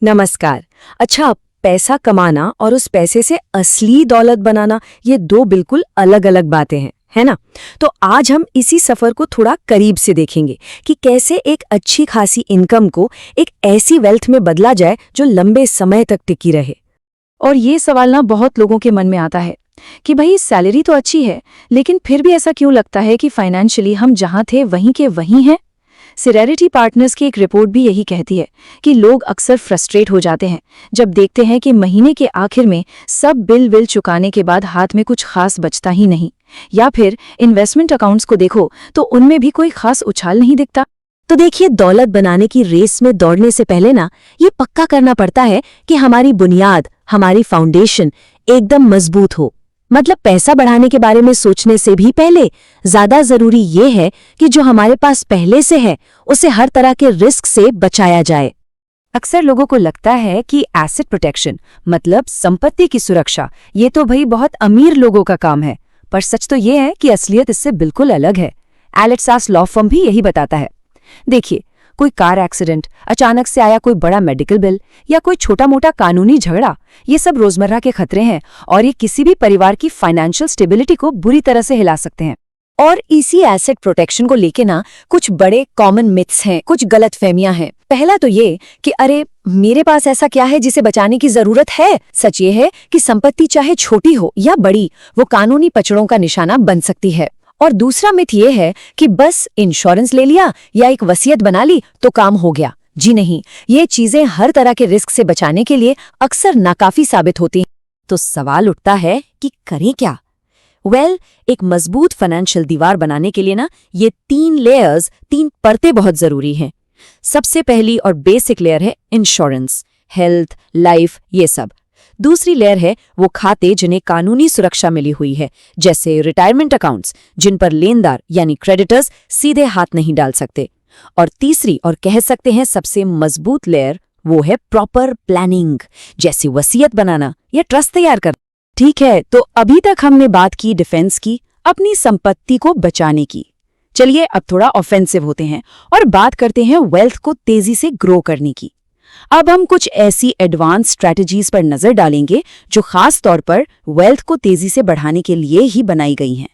नमस्कार। अच्छा, पैसा कमाना और उस पैसे से असली दौलत बनाना, ये दो बिल्कुल अलग अलग बातें हैं, है ना? तो आज हम इसी सफर को थोड़ा करीब से देखेंगे कि कैसे एक अच्छी खासी इनकम को एक ऐसी वेल्थ में बदला जाए जो लंबे समय तक टिकी रहे। और ये सवाल ना बहुत लोगों के मन में आता है कि भाई सैलरी तो अच्छी है, लेकिन फिर भी ऐसा क्यों लगता है कि फाइनेंशियली हम जहां थे वहीं के वहीं हैं। सिरेरिटी पार्टनर्स की एक रिपोर्ट भी यही कहती है कि लोग अक्सर फ्रस्ट्रेट हो जाते हैं जब देखते हैं कि महीने के आखिर में सब बिल चुकाने के बाद हाथ में कुछ खास बचता ही नहीं, या फिर इन्वेस्टमेंट अकाउंट्स को देखो तो उनमें भी कोई खास उछाल नहीं दिखता। तो देखिए, दौलत बनाने की रेस में दौड़ने से पहले ना ये पक्का करना पड़ता है कि हमारी बुनियाद, हमारी फाउंडेशन एकदम मजबूत हो। मतलब पैसा बढ़ाने के बारे में सोचने से भी पहले ज्यादा जरूरी ये है कि जो हमारे पास पहले से है उसे हर तरह के रिस्क से बचाया जाए। अक्सर लोगों को लगता है कि एसेट प्रोटेक्शन मतलब संपत्ति की सुरक्षा, ये तो भाई बहुत अमीर लोगों का काम है, पर सच तो ये है कि असलियत इससे बिल्कुल अलग है। एलेक्सास लॉ फर्म भी यही बताता है। देखिए, कोई कार एक्सीडेंट, अचानक से आया कोई बड़ा मेडिकल बिल या कोई छोटा मोटा कानूनी झगड़ा, ये सब रोजमर्रा के खतरे हैं और ये किसी भी परिवार की फाइनेंशियल स्टेबिलिटी को बुरी तरह से हिला सकते हैं। और इसी एसेट प्रोटेक्शन को लेके ना कुछ बड़े कॉमन मिथ्स हैं, कुछ गलतफहमियां हैं। पहला तो ये कि अरे मेरे पास ऐसा क्या है जिसे बचाने की जरूरत है। सच ये है कि संपत्ति चाहे छोटी हो या बड़ी, वो कानूनी पचड़ों का निशाना बन सकती है। और दूसरा मिथ ये है कि बस इंश्योरेंस ले लिया या एक वसीयत बना ली तो काम हो गया। जी नहीं, ये चीजें हर तरह के रिस्क से बचाने के लिए अक्सर नाकाफी साबित होती हैं। तो सवाल उठता है कि करें क्या? एक मजबूत फाइनेंशियल दीवार बनाने के लिए ना ये 3 परतें बहुत जरूरी हैं। सबसे पहली और बेसिक लेयर है इंश्योरेंस, हेल्थ, लाइफ, ये सब। दूसरी लेयर है वो खाते जिन्हें कानूनी सुरक्षा मिली हुई है, जैसे रिटायरमेंट अकाउंट्स, जिन पर लेनदार यानी क्रेडिटर्स सीधे हाथ नहीं डाल सकते। और तीसरी और कह सकते हैं सबसे मजबूत लेयर, वो है प्रॉपर प्लानिंग, जैसे वसीयत बनाना या ट्रस्ट तैयार करना। ठीक है, तो अभी तक हमने बात की डिफेंस की, अपनी संपत्ति को बचाने की। चलिए अब थोड़ा ऑफेंसिव होते हैं और बात करते हैं वेल्थ को तेजी से ग्रो करने की। अब हम कुछ ऐसी एडवांस स्ट्रैटेजीज पर नजर डालेंगे जो खास तौर पर वेल्थ को तेजी से बढ़ाने के लिए ही बनाई गई हैं।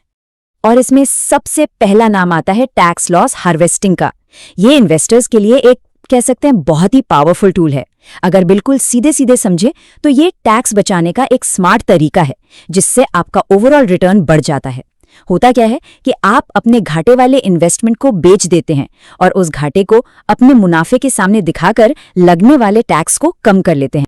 और इसमें सबसे पहला नाम आता है टैक्स लॉस हार्वेस्टिंग का। ये इन्वेस्टर्स के लिए एक कह सकते हैं बहुत ही पावरफुल टूल है। अगर बिल्कुल सीधे सीधे समझे तो ये टैक्स बचाने का एक स्मार्ट तरीका है जिससे आपका ओवरऑल रिटर्न बढ़ जाता है। होता क्या है कि आप अपने घाटे वाले इन्वेस्टमेंट को बेच देते हैं और उस घाटे को अपने मुनाफे के सामने दिखाकर लगने वाले टैक्स को कम कर लेते हैं।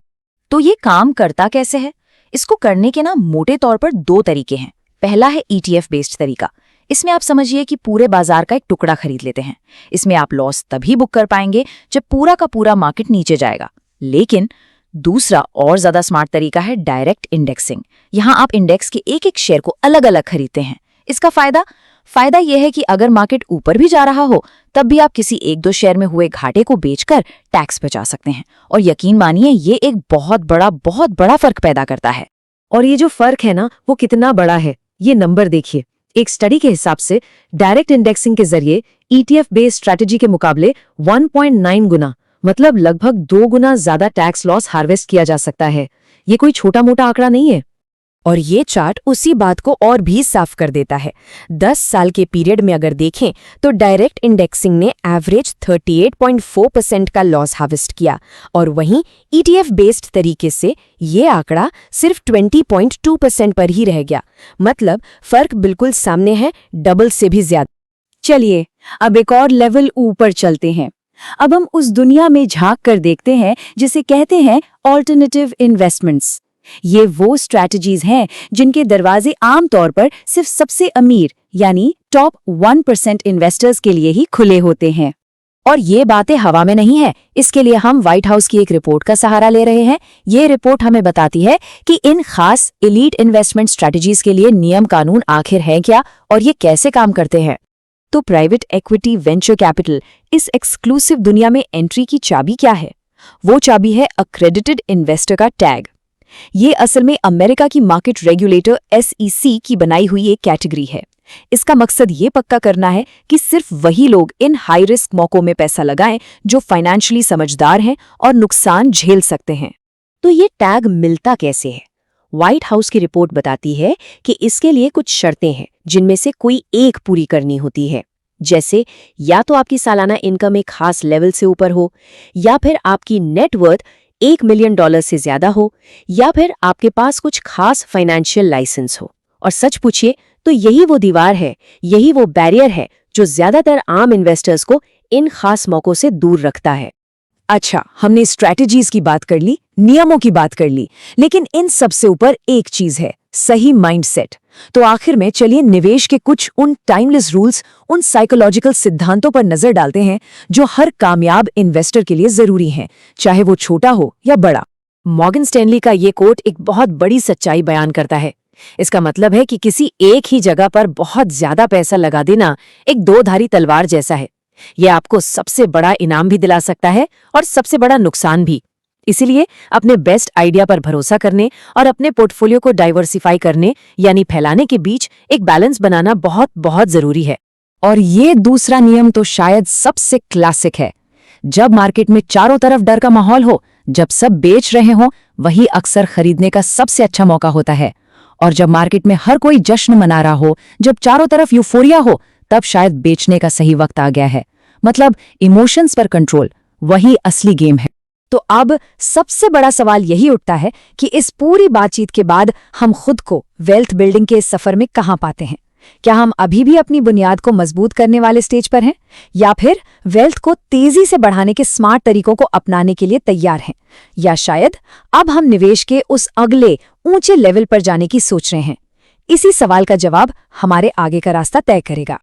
तो ये काम करता कैसे है? इसको करने के ना मोटे तौर पर 2 तरीके हैं। पहला है ETF बेस्ड तरीका। इसमें आप समझिए कि पूरे बाजार का एक टुकड़ा खरीद लेते हैं। इसमें आप लॉस तभी बुक कर पाएंगे जब पूरा का पूरा मार्केट नीचे जाएगा। लेकिन दूसरा और ज्यादा स्मार्ट तरीका है डायरेक्ट इंडेक्सिंग। यहाँ आप इंडेक्स के एक एक शेयर को अलग अलग खरीदते हैं। इसका फायदा यह है कि अगर मार्केट ऊपर भी जा रहा हो तब भी आप किसी 1-2 शेयर में हुए घाटे को बेचकर टैक्स बचा सकते हैं। और यकीन मानिए ये एक बहुत बड़ा फर्क पैदा करता है। और ये जो फर्क है ना, वो कितना बड़ा है, ये नंबर देखिए। एक स्टडी के हिसाब से डायरेक्ट इंडेक्सिंग के जरिए ETF बेस्ड स्ट्रैटेजी के मुकाबले 1.9 गुना, मतलब लगभग 2 गुना ज्यादा टैक्स लॉस हार्वेस्ट किया जा सकता है। ये कोई छोटा मोटा आंकड़ा नहीं है। और ये चार्ट उसी बात को और भी साफ कर देता है। 10 साल के पीरियड में अगर देखें तो डायरेक्ट इंडेक्सिंग ने एवरेज 38.4% का लॉस हार्वेस्ट किया और वहीं ETF बेस्ड तरीके से ये आंकड़ा सिर्फ 20.2% पर ही रह गया। मतलब फर्क बिल्कुल सामने है, डबल से भी ज्यादा। चलिए अब एक और लेवल ऊपर चलते हैं। अब हम उस दुनिया में झांक कर देखते हैं जिसे कहते हैं ऑल्टरनेटिव इन्वेस्टमेंट्स। ये वो स्ट्रैटेजीज हैं जिनके दरवाजे आमतौर पर सिर्फ सबसे अमीर यानी टॉप 1% इन्वेस्टर्स के लिए ही खुले होते हैं। और ये बातें हवा में नहीं है। इसके लिए हम व्हाइट हाउस की एक रिपोर्ट का सहारा ले रहे हैं। ये रिपोर्ट हमें बताती है कि इन खास एलीट इन्वेस्टमेंट स्ट्रैटेजीज के लिए नियम कानून आखिर हैं क्या और ये कैसे काम करते हैं। तो प्राइवेट इक्विटी वेंचर कैपिटल, इस एक्सक्लूसिव दुनिया में एंट्री की चाबी क्या है? वो चाबी है अक्रेडिटेड इन्वेस्टर का टैग। ये असल में अमेरिका की मार्केट रेगुलेटर SEC की बनाई हुई एक कैटेगरी है। इसका मकसद ये पक्का करना है कि सिर्फ वही लोग इन हाई रिस्क मौकों में पैसा लगाएं जो फाइनेंशियली समझदार हैं और नुकसान झेल सकते हैं। तो ये टैग मिलता कैसे है? व्हाइट हाउस की रिपोर्ट बताती है कि इसके लिए कुछ शर्तें हैं जिनमें से कोई एक पूरी करनी होती है। जैसे या तो आपकी सालाना इनकम एक खास लेवल से ऊपर हो, या फिर आपकी नेटवर्थ $1 मिलियन से ज्यादा हो, या फिर आपके पास कुछ खास फाइनेंशियल लाइसेंस हो। और सच पूछिए तो यही वो दीवार है, यही वो बैरियर है जो ज्यादातर आम इन्वेस्टर्स को इन खास मौकों से दूर रखता है। अच्छा, हमने स्ट्रैटेजीज की बात कर ली, नियमों की बात कर ली, लेकिन इन सबसे ऊपर एक चीज है, सही माइंडसेट। तो आखिर में चलिए निवेश के कुछ उन टाइमलेस रूल्स, उन साइकोलॉजिकल सिद्धांतों पर नजर डालते हैं जो हर कामयाब इन्वेस्टर के लिए जरूरी हैं, चाहे वो छोटा हो या बड़ा। मॉर्गन स्टैनली का ये कोट एक बहुत बड़ी सच्चाई बयान करता है। इसका मतलब है कि किसी एक ही जगह पर बहुत ज्यादा पैसा लगा देना एक दो-धारी तलवार जैसा है। यह आपको सबसे बड़ा इनाम भी दिला सकता है और सबसे बड़ा नुकसान भी। इसीलिए अपने बेस्ट आइडिया पर भरोसा करने और अपने पोर्टफोलियो को डाइवर्सिफाई करने यानी फैलाने के बीच एक बैलेंस बनाना बहुत बहुत जरूरी है। और ये दूसरा नियम तो शायद सबसे क्लासिक है। जब मार्केट में चारों तरफ डर का माहौल हो, जब सब बेच रहे हों, वही अक्सर खरीदने का सबसे अच्छा मौका होता है। और जब मार्केट में हर कोई जश्न मना रहा हो, जब चारों तरफ यूफोरिया हो, तब शायद बेचने का सही वक्त आ गया है। मतलब इमोशंस पर कंट्रोल, वही असली गेम है। तो अब सबसे बड़ा सवाल यही उठता है कि इस पूरी बातचीत के बाद हम खुद को वेल्थ बिल्डिंग के इस सफर में कहाँ पाते हैं? क्या हम अभी भी अपनी बुनियाद को मजबूत करने वाले स्टेज पर हैं, या फिर वेल्थ को तेजी से बढ़ाने के स्मार्ट तरीकों को अपनाने के लिए तैयार हैं, या शायद अब हम निवेश के उस अगले ऊंचे लेवल पर जाने की सोच रहे हैं? इसी सवाल का जवाब हमारे आगे का रास्ता तय करेगा।